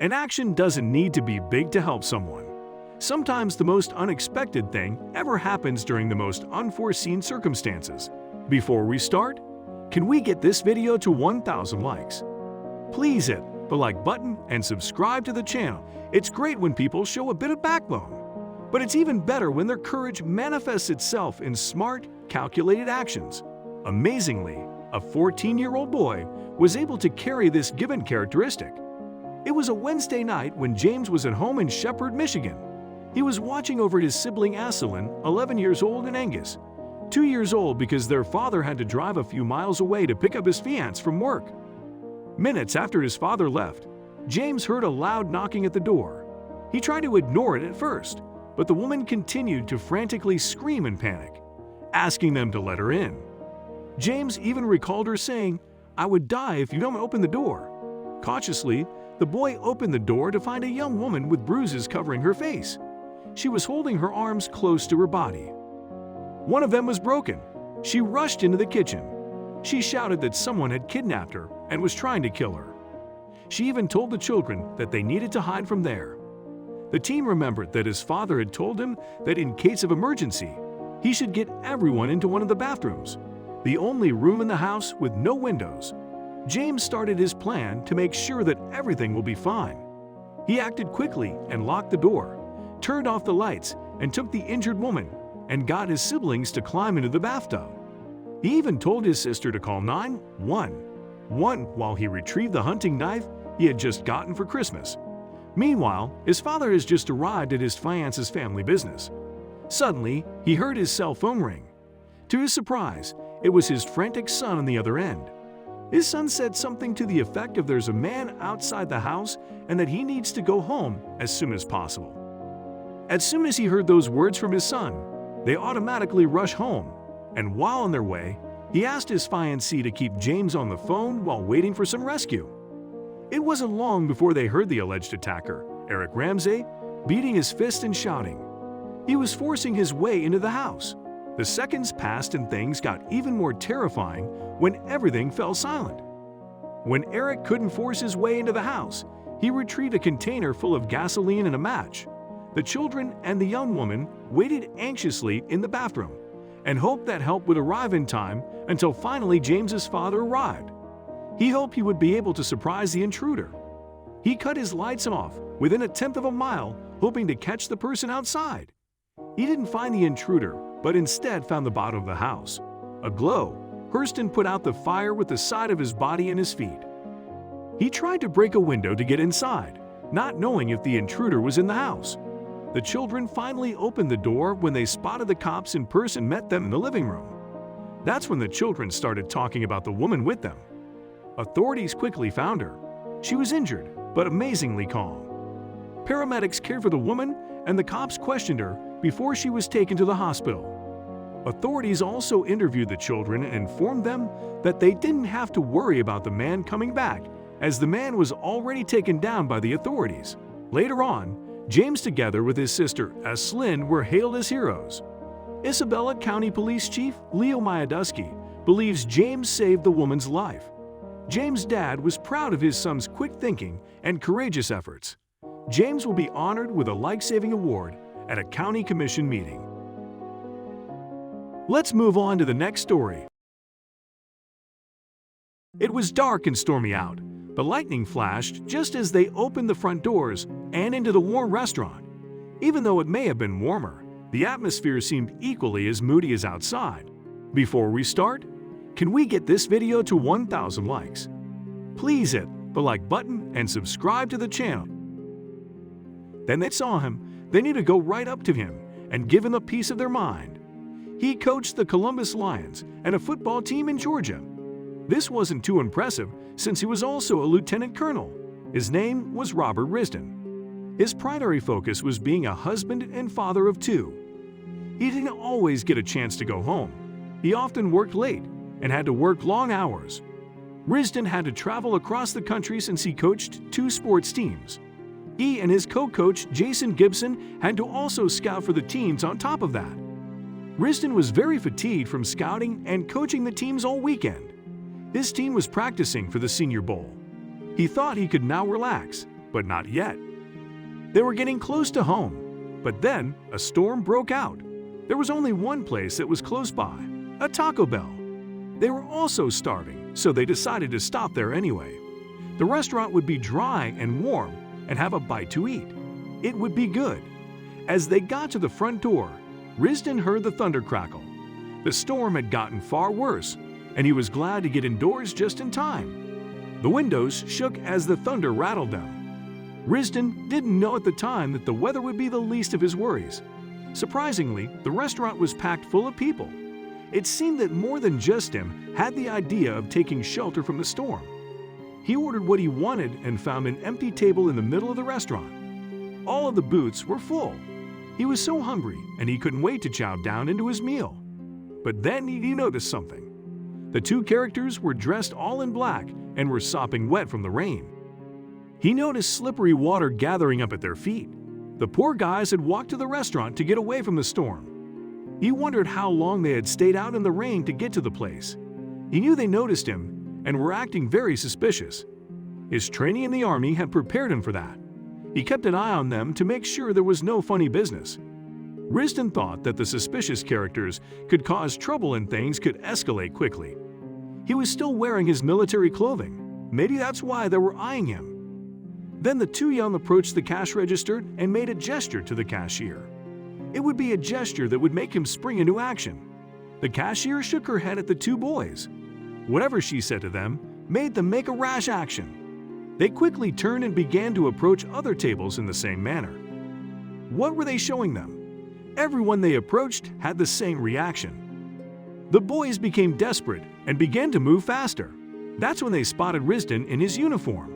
An action doesn't need to be big to help someone. Sometimes the most unexpected thing ever happens during the most unforeseen circumstances. Before we start, can we get this video to 1,000 likes? Please hit the like button and subscribe to the channel. It's great when people show a bit of backbone, but it's even better when their courage manifests itself in smart, calculated actions. Amazingly, a 14-year-old boy was able to carry this given characteristic. It was a Wednesday night when James was at home in Shepherd, Michigan. He was watching over his sibling Asselin, 11 years old, and Angus, 2 years old, because their father had to drive a few miles away to pick up his fiancée from work. Minutes after his father left, James heard a loud knocking at the door. He tried to ignore it at first, but the woman continued to frantically scream in panic, asking them to let her in. James even recalled her saying, "I would die if you don't open the door." Cautiously, the boy opened the door to find a young woman with bruises covering her face. She was holding her arms close to her body. One of them was broken. She rushed into the kitchen. She shouted that someone had kidnapped her and was trying to kill her. She even told the children that they needed to hide from there. The teen remembered that his father had told him that in case of emergency, he should get everyone into one of the bathrooms, the only room in the house with no windows. James started his plan to make sure that everything will be fine. He acted quickly and locked the door, turned off the lights, and took the injured woman and got his siblings to climb into the bathtub. He even told his sister to call 911 while he retrieved the hunting knife he had just gotten for Christmas. Meanwhile, his father has just arrived at his fiance's family business. Suddenly, he heard his cell phone ring. To his surprise, it was his frantic son on the other end. His son said something to the effect of there's a man outside the house and that he needs to go home as soon as possible. As soon as he heard those words from his son, they automatically rush home, and while on their way, he asked his fiancée to keep James on the phone while waiting for some rescue. It wasn't long before they heard the alleged attacker, Eric Ramsey, beating his fist and shouting. He was forcing his way into the house. The seconds passed and things got even more terrifying when everything fell silent. When Eric couldn't force his way into the house, he retrieved a container full of gasoline and a match. The children and the young woman waited anxiously in the bathroom and hoped that help would arrive in time until finally James's father arrived. He hoped he would be able to surprise the intruder. He cut his lights off within a tenth of a mile, hoping to catch the person outside. He didn't find the intruder, but instead found the bottom of the house. Aglow, Hurston put out the fire with the side of his body and his feet. He tried to break a window to get inside, not knowing if the intruder was in the house. The children finally opened the door when they spotted the cops in person met them in the living room. That's when the children started talking about the woman with them. Authorities quickly found her. She was injured, but amazingly calm. Paramedics cared for the woman, and the cops questioned her before she was taken to the hospital. Authorities also interviewed the children and informed them that they didn't have to worry about the man coming back, as the man was already taken down by the authorities. Later on, James together with his sister Asselin were hailed as heroes. Isabella County Police Chief Leo Miodowski believes James saved the woman's life. James' dad was proud of his son's quick thinking and courageous efforts. James will be honored with a life-saving award at a county commission meeting. Let's move on to the next story. It was dark and stormy out. The lightning flashed just as they opened the front doors and into the warm restaurant. Even though it may have been warmer, the atmosphere seemed equally as moody as outside. Before we start, can we get this video to 1,000 likes? Please hit the like button and subscribe to the channel. Then they saw him. They need to go right up to him and give him a piece of their mind. He coached the Columbus Lions and a football team in Georgia. This wasn't too impressive since he was also a lieutenant colonel. His name was Robert Risdon. His primary focus was being a husband and father of 2. He didn't always get a chance to go home. He often worked late and had to work long hours. Risdon had to travel across the country since he coached 2 sports teams. He and his co-coach Jason Gibson had to also scout for the teams on top of that. Risdon was very fatigued from scouting and coaching the teams all weekend. His team was practicing for the Senior Bowl. He thought he could now relax, but not yet. They were getting close to home, but then a storm broke out. There was only one place that was close by, a Taco Bell. They were also starving, so they decided to stop there anyway. The restaurant would be dry and warm and have a bite to eat. It would be good. As they got to the front door, Risdon heard the thunder crackle. The storm had gotten far worse, and he was glad to get indoors just in time. The windows shook as the thunder rattled them. Risdon didn't know at the time that the weather would be the least of his worries. Surprisingly, the restaurant was packed full of people. It seemed that more than just him had the idea of taking shelter from the storm. He ordered what he wanted and found an empty table in the middle of the restaurant. All of the booths were full. He was so hungry and he couldn't wait to chow down into his meal. But then he noticed something. The two characters were dressed all in black and were sopping wet from the rain. He noticed slippery water gathering up at their feet. The poor guys had walked to the restaurant to get away from the storm. He wondered how long they had stayed out in the rain to get to the place. He knew they noticed him and were acting very suspicious. His training in the army had prepared him for that. He kept an eye on them to make sure there was no funny business. Risdon thought that the suspicious characters could cause trouble and things could escalate quickly. He was still wearing his military clothing. Maybe that's why they were eyeing him. Then the two young approached the cash register and made a gesture to the cashier. It would be a gesture that would make him spring into action. The cashier shook her head at the two boys. Whatever she said to them made them make a rash action. They quickly turned and began to approach other tables in the same manner. What were they showing them? Everyone they approached had the same reaction. The boys became desperate and began to move faster. That's when they spotted Risdon in his uniform.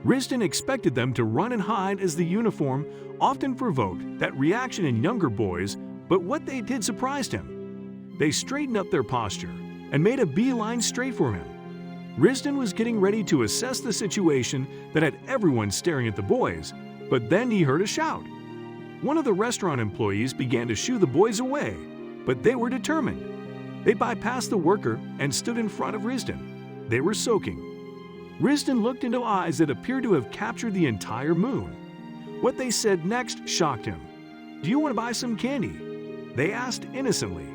Risdon expected them to run and hide as the uniform often provoked that reaction in younger boys, but what they did surprised him. They straightened up their posture and made a beeline straight for him. Risdon was getting ready to assess the situation that had everyone staring at the boys, but then he heard a shout. One of the restaurant employees began to shoo the boys away, but they were determined. They bypassed the worker and stood in front of Risdon. They were soaking. Risdon looked into eyes that appeared to have captured the entire moon. What they said next shocked him. "Do you want to buy some candy?" they asked innocently.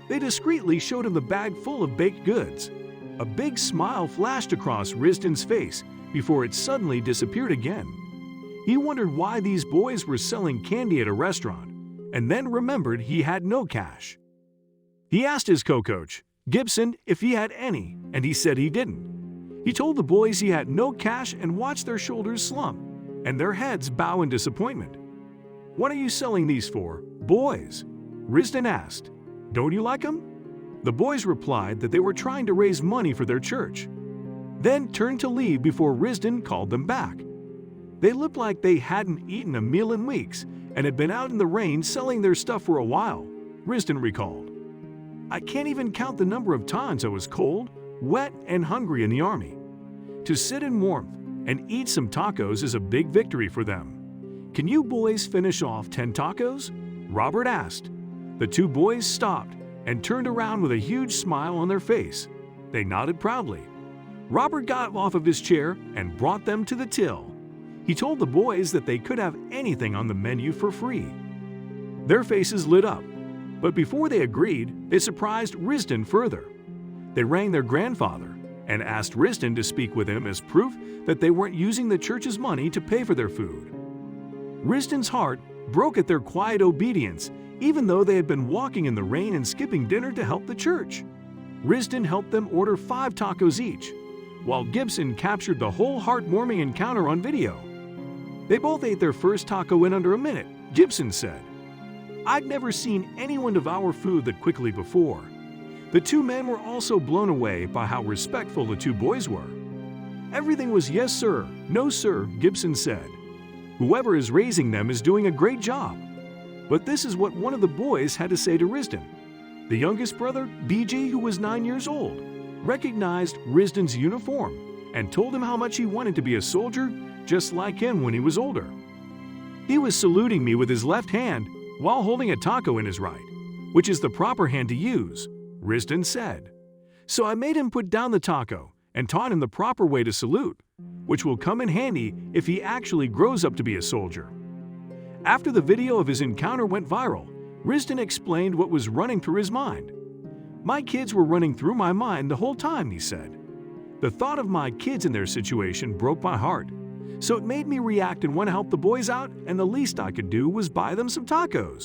They discreetly showed him the bag full of baked goods. A big smile flashed across Risdon's face before it suddenly disappeared again. He wondered why these boys were selling candy at a restaurant, and then remembered he had no cash. He asked his co-coach, Gibson, if he had any, and he said he didn't. He told the boys he had no cash and watched their shoulders slump and their heads bow in disappointment. "What are you selling these for, boys?" Risdon asked. "Don't you like them?" The boys replied that they were trying to raise money for their church, then turned to leave before Risdon called them back. They looked like they hadn't eaten a meal in weeks and had been out in the rain selling their stuff for a while, Risdon recalled. "I can't even count the number of times I was cold, wet, and hungry in the army. To sit in warmth and eat some tacos is a big victory for them. Can you boys finish off 10 tacos?" Robert asked. The two boys stopped and turned around with a huge smile on their face. They nodded proudly. Robert got off of his chair and brought them to the till. He told the boys that they could have anything on the menu for free. Their faces lit up, but before they agreed, they surprised Risdon further. They rang their grandfather and asked Risdon to speak with him as proof that they weren't using the church's money to pay for their food. Risdon's heart broke at their quiet obedience, even though they had been walking in the rain and skipping dinner to help the church. Risdon helped them order 5 tacos each, while Gibson captured the whole heartwarming encounter on video. They both ate their first taco in under a minute, Gibson said. "I'd never seen anyone devour food that quickly before." The two men were also blown away by how respectful the two boys were. "Everything was yes sir, no sir," Gibson said. "Whoever is raising them is doing a great job." But this is what one of the boys had to say to Risdon. The youngest brother, BG, who was 9 years old, recognized Risdon's uniform and told him how much he wanted to be a soldier just like him when he was older. "He was saluting me with his left hand while holding a taco in his right, which is the proper hand to use," Risdon said. "So I made him put down the taco and taught him the proper way to salute, which will come in handy if he actually grows up to be a soldier. After the video of his encounter went viral, Risden explained what was running through his mind. "My kids were running through my mind the whole time," he said. "The thought of my kids in their situation broke my heart, so it made me react and want to help the boys out, and the least I could do was buy them some tacos."